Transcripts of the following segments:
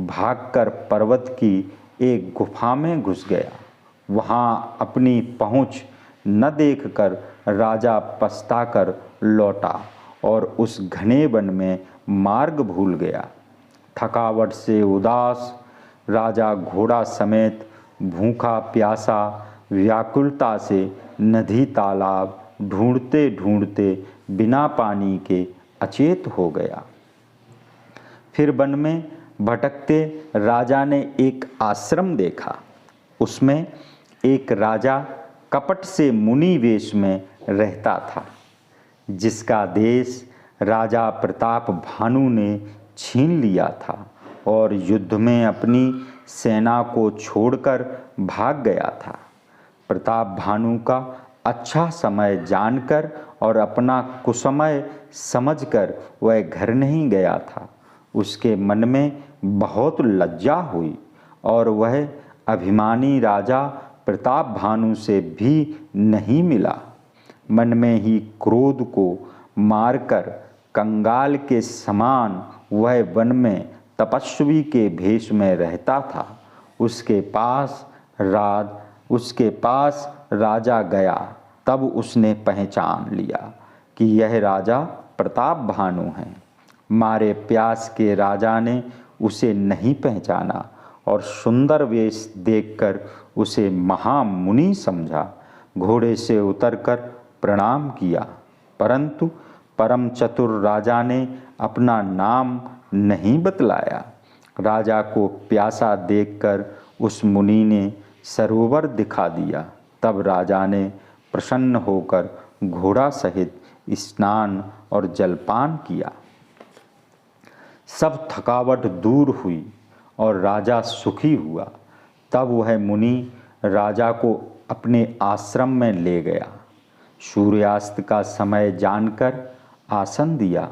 भागकर पर्वत की एक गुफा में घुस गया। वहाँ अपनी पहुँच न देखकर राजा पछताकर लौटा और उस घने वन में मार्ग भूल गया। थकावट से उदास राजा घोड़ा समेत भूखा प्यासा व्याकुलता से नदी तालाब ढूंढते ढूंढते बिना पानी के अचेत हो गया। फिर वन में भटकते राजा ने एक आश्रम देखा। उसमें एक राजा कपट से मुनि वेश में रहता था, जिसका देश राजा प्रताप भानु ने छीन लिया था और युद्ध में अपनी सेना को छोड़कर भाग गया था। प्रताप भानु का अच्छा समय जानकर और अपना कुसमय समझकर वह घर नहीं गया था। उसके मन में बहुत लज्जा हुई और वह अभिमानी राजा प्रताप भानु से भी नहीं मिला। मन में ही क्रोध को मारकर कंगाल के समान वह वन में तपस्वी के भेष में रहता था। उसके पास राजा गया, तब उसने पहचान लिया कि यह राजा प्रताप भानु है। मारे प्यास के राजा ने उसे नहीं पहचाना और सुंदर वेश देखकर उसे महामुनि समझा। घोड़े से उतरकर प्रणाम किया, परंतु परम चतुर राजा ने अपना नाम नहीं बतलाया। राजा को प्यासा देखकर उस मुनि ने सरोवर दिखा दिया। तब राजा ने प्रसन्न होकर घोड़ा सहित स्नान और जलपान किया। सब थकावट दूर हुई और राजा सुखी हुआ। तब वह मुनि राजा को अपने आश्रम में ले गया। सूर्यास्त का समय जानकर आसन दिया।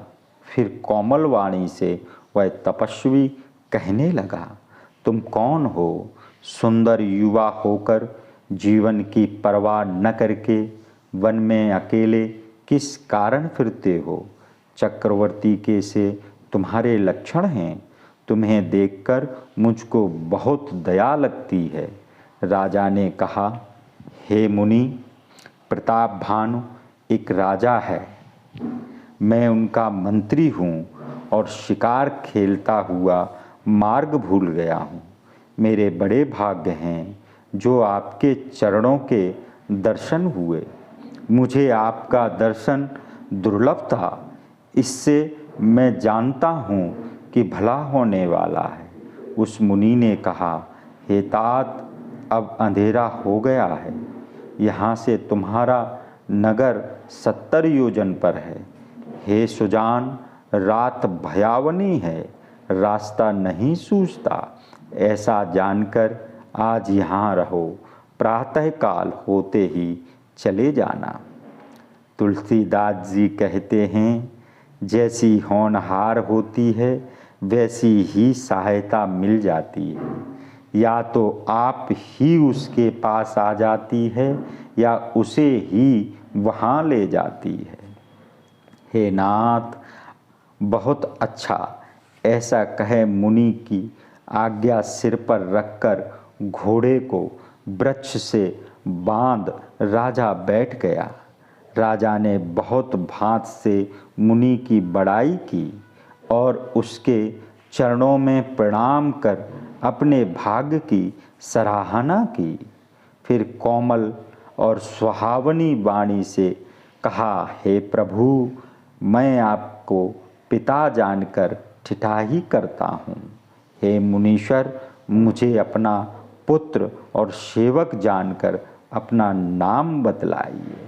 फिर कोमल वाणी से वह तपस्वी कहने लगा, तुम कौन हो? सुंदर युवा होकर जीवन की परवाह न करके वन में अकेले किस कारण फिरते हो? चक्रवर्ती के से तुम्हारे लक्षण हैं। तुम्हें देखकर मुझको बहुत दया लगती है। राजा ने कहा, हे मुनि, प्रताप भानु एक राजा है। मैं उनका मंत्री हूँ और शिकार खेलता हुआ मार्ग भूल गया हूँ। मेरे बड़े भाग्य हैं जो आपके चरणों के दर्शन हुए। मुझे आपका दर्शन दुर्लभ था, इससे मैं जानता हूँ कि भला होने वाला है। उस मुनि ने कहा, हे तात, अब अंधेरा हो गया है। यहाँ से तुम्हारा नगर 70 योजन पर है। हे सुजान, रात भयावनी है, रास्ता नहीं सूझता। ऐसा जानकर आज यहाँ रहो, प्रातःकाल होते ही चले जाना। तुलसीदास जी कहते हैं, जैसी होनहार होती है वैसी ही सहायता मिल जाती है। या तो आप ही उसके पास आ जाती है या उसे ही वहाँ ले जाती है। हे नाथ, बहुत अच्छा। ऐसा कहे मुनि की आज्ञा सिर पर रखकर घोड़े को वृक्ष से बांध राजा बैठ गया। राजा ने बहुत भांत से मुनि की बड़ाई की और उसके चरणों में प्रणाम कर अपने भाग्य की सराहना की। फिर कोमल और सुहावनी वाणी से कहा, हे प्रभु, मैं आपको पिता जानकर ठिठाही करता हूँ। हे मुनीश्वर, मुझे अपना पुत्र और सेवक जानकर अपना नाम बतलाइए।